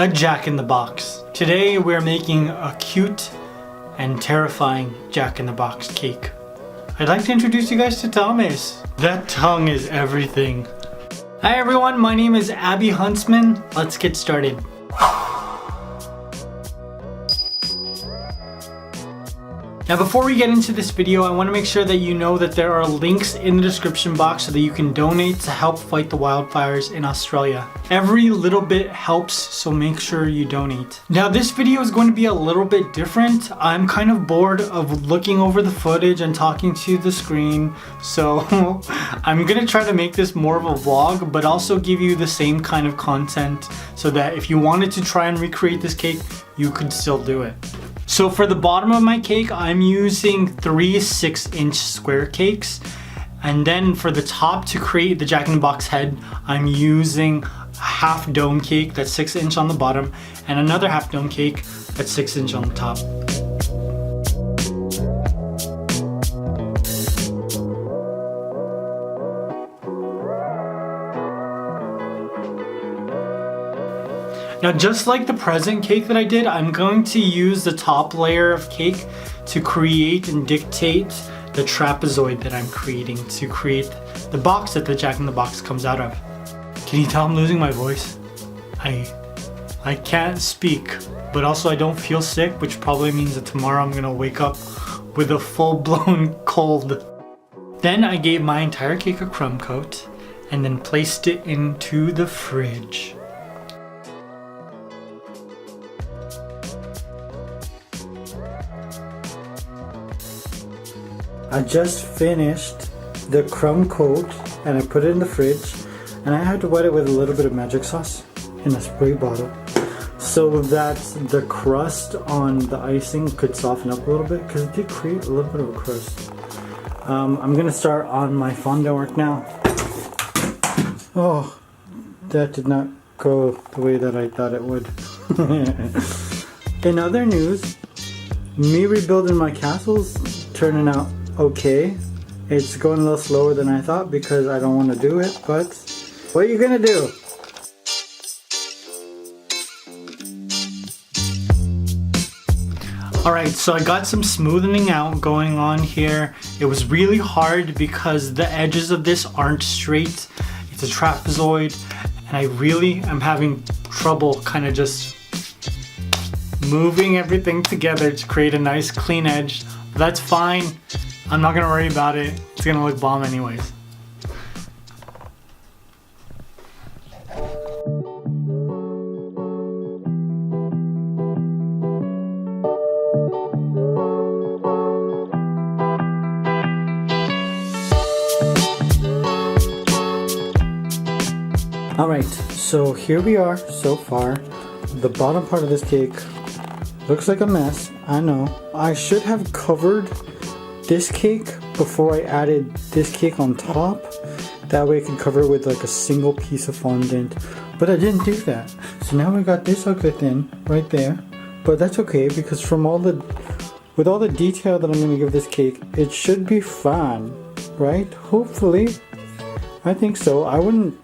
A Jack-in-the-Box. Today we're making a cute and terrifying Jack-in-the-Box cake. I'd like to introduce you guys to Thomas. That tongue is everything. Hi everyone, my name is Abby Huntsman. Let's get started. Now before we get into this video, I want to make sure that you know that there are links in the description box so that you can donate to help fight the wildfires in Australia. Every little bit helps, so make sure you donate. Now this video is going to be a little bit different. I'm kind of bored of looking over the footage and talking to the screen, so I'm gonna try to make this more of a vlog, but also give you the same kind of content so that if you wanted to try and recreate this cake, you could still do it. So for the bottom of my cake, I'm using 3 6-inch square cakes. And then for the top to create the Jack-in-the-Box head, I'm using a half dome cake that's 6-inch on the bottom and another half dome cake that's 6-inch on the top. Now just like the present cake that I did, I'm going to use the top layer of cake to create and dictate the trapezoid that I'm creating to create the box that the Jack-in-the-Box comes out of. Can you tell I'm losing my voice? I can't speak, but also I don't feel sick, which probably means that tomorrow I'm gonna wake up with a full-blown cold. Then I gave my entire cake a crumb coat and then placed it into the fridge. I just finished the crumb coat and I put it in the fridge, and I had to wet it with a little bit of magic sauce in a spray bottle so that the crust on the icing could soften up a little bit, because it did create a little bit of a crust. I'm gonna start on my fondant work now. Oh, that did not go the way that I thought it would. In other news, me rebuilding my castle's turning out okay. It's going a little slower than I thought because I don't want to do it, but what are you gonna do? Alright, so I got some smoothing out going on here. It was really hard because the edges of this aren't straight. It's a trapezoid, and I really am having trouble kind of just moving everything together to create a nice clean edge. But that's fine. I'm not gonna worry about it. It's gonna look bomb anyways. Alright, so here we are so far. The bottom part of this cake looks like a mess, I know. I should have covered this cake before I added this cake on top. That way I can cover it with like a single piece of fondant, but I didn't do that. So now we got this ugly thing right there, but that's okay because with all the detail that I'm going to give this cake, it should be fine, right? Hopefully. I think so. I wouldn't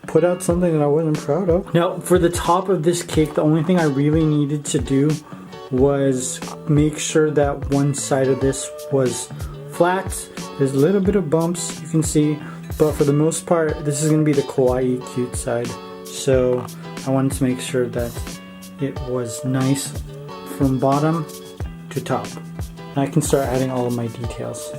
put out something that I wasn't proud of. Now for the top of this cake, the only thing I really needed to do was make sure that one side of this was flat. There's a little bit of bumps you can see, but for the most part this is going to be the kawaii cute side. So I wanted to make sure that it was nice from bottom to top. And I can start adding all of my details.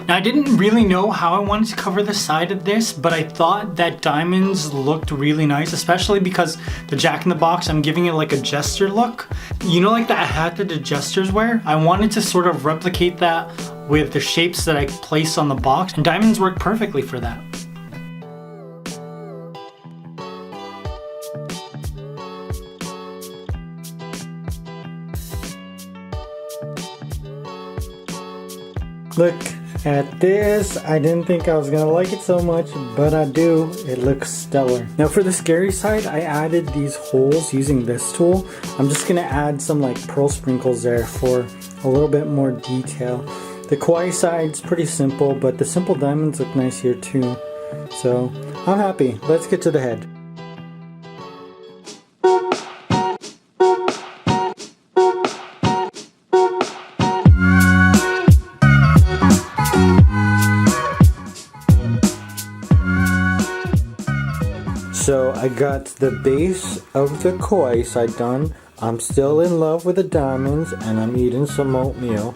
Now I didn't really know how I wanted to cover the side of this, but I thought that diamonds looked really nice, especially because the Jack-in-the-Box, I'm giving it like a jester look. You know, like that hat that the jesters wear? I wanted to sort of replicate that with the shapes that I place on the box, and diamonds work perfectly for that. Look at this. I didn't think I was gonna like it so much, but I do. It looks stellar. Now for the scary side, I added these holes using this tool. I'm just gonna add some like pearl sprinkles there for a little bit more detail. The kawaii side's pretty simple, but the simple diamonds look nice here too. So I'm happy. Let's get to the head. So I got the base of the kawaii side done. I'm still in love with the diamonds and I'm eating some oatmeal.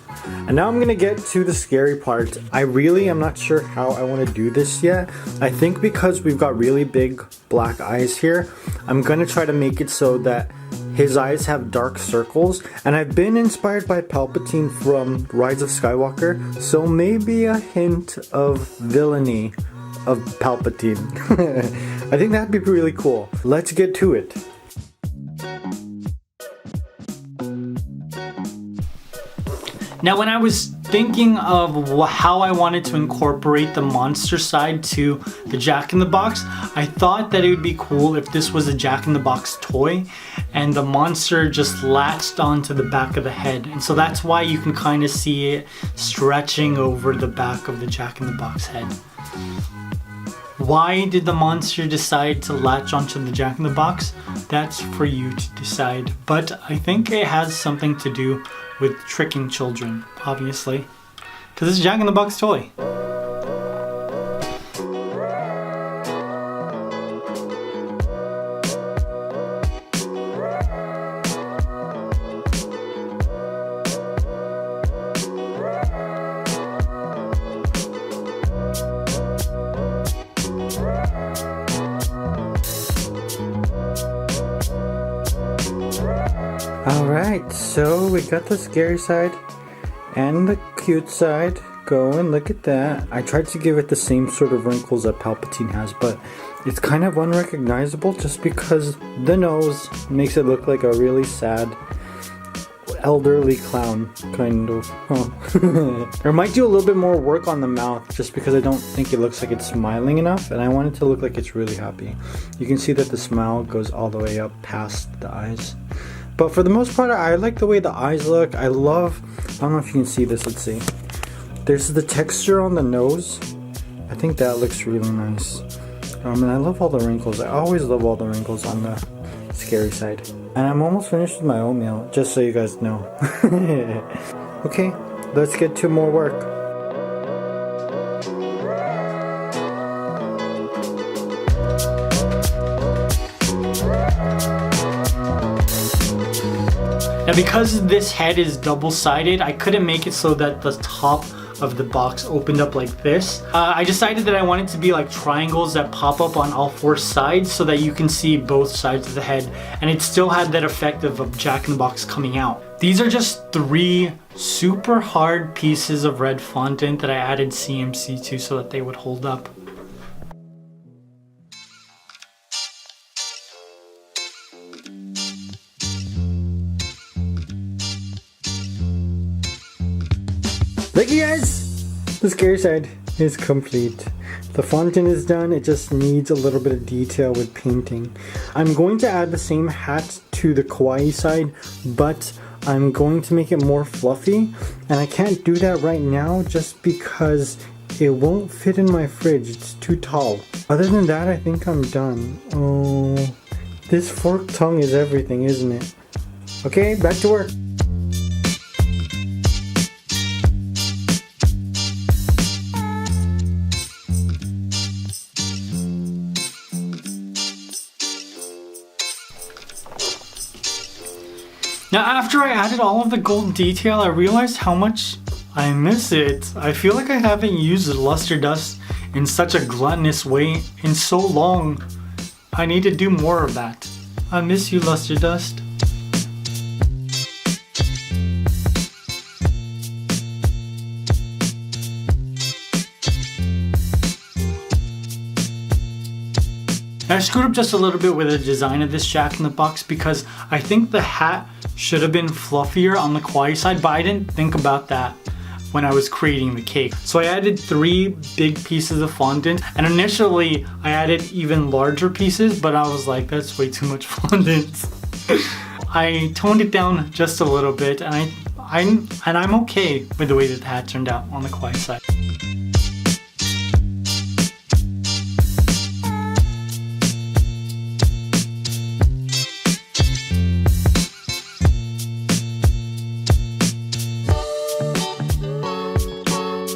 And now I'm gonna get to the scary part. I really am not sure how I want to do this yet. I think because we've got really big black eyes here, I'm gonna try to make it so that his eyes have dark circles. And I've been inspired by Palpatine from Rise of Skywalker, so maybe a hint of villainy of Palpatine. I think that'd be really cool. Let's get to it. Now when I was thinking of how I wanted to incorporate the monster side to the Jack-in-the-Box, I thought that it would be cool if this was a Jack-in-the-Box toy and the monster just latched onto the back of the head. And so that's why you can kind of see it stretching over the back of the Jack-in-the-Box head. Why did the monster decide to latch onto the Jack-in-the-Box? That's for you to decide. But I think it has something to do with tricking children, obviously. Because it's a Jack-in-the-Box toy. Alright, so we got the scary side and the cute side going. Look at that. I tried to give it the same sort of wrinkles that Palpatine has, but it's kind of unrecognizable just because the nose makes it look like a really sad elderly clown, kind of. I might do a little bit more work on the mouth just because I don't think it looks like it's smiling enough, and I want it to look like it's really happy. You can see that the smile goes all the way up past the eyes. But for the most part, I like the way the eyes look. I don't know if you can see this, let's see. There's the texture on the nose. I think that looks really nice. And I love all the wrinkles. I always love all the wrinkles on the scary side. And I'm almost finished with my oatmeal, just so you guys know. Okay, let's get to more work. Now because this head is double-sided, I couldn't make it so that the top of the box opened up like this. I decided that I wanted to be like triangles that pop up on all four sides so that you can see both sides of the head, and it still had that effect of a Jack-in-the-Box coming out. These are just 3 super hard pieces of red fondant that I added CMC to so that they would hold up. Look you guys! The scary side is complete. The fondant is done, it just needs a little bit of detail with painting. I'm going to add the same hat to the kawaii side, but I'm going to make it more fluffy, and I can't do that right now just because it won't fit in my fridge, it's too tall. Other than that, I think I'm done. Oh, this forked tongue is everything, isn't it? Okay, back to work. Now after I added all of the gold detail, I realized how much I miss it. I feel like I haven't used luster dust in such a gluttonous way in so long. I need to do more of that. I miss you, luster dust. I screwed up just a little bit with the design of this Jack-in-the-Box because I think the hat should have been fluffier on the kawaii side, but I didn't think about that. when I was creating the cake. So I added 3 big pieces of fondant, and initially I added even larger pieces, but I was like, that's way too much fondant. I toned it down just a little bit, and I'm okay with the way that the hat turned out on the quiet side.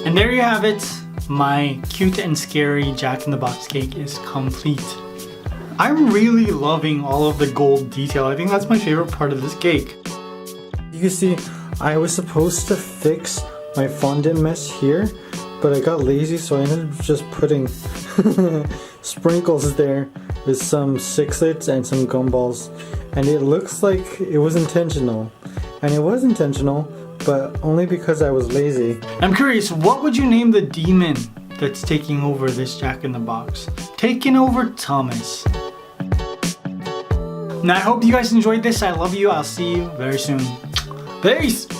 And there you have it. My cute and scary Jack-in-the-Box cake is complete. I'm really loving all of the gold detail. I think that's my favorite part of this cake. You can see I was supposed to fix my fondant mess here, but I got lazy, so I ended up just putting sprinkles there with some sixlets and some gumballs. And it looks like it was intentional. And it was intentional, but only because I was lazy. I'm curious, what would you name the demon that's taking over this Jack-in-the-Box? Taking over Thomas. Now I hope you guys enjoyed this. I love you. I'll see you very soon. Peace!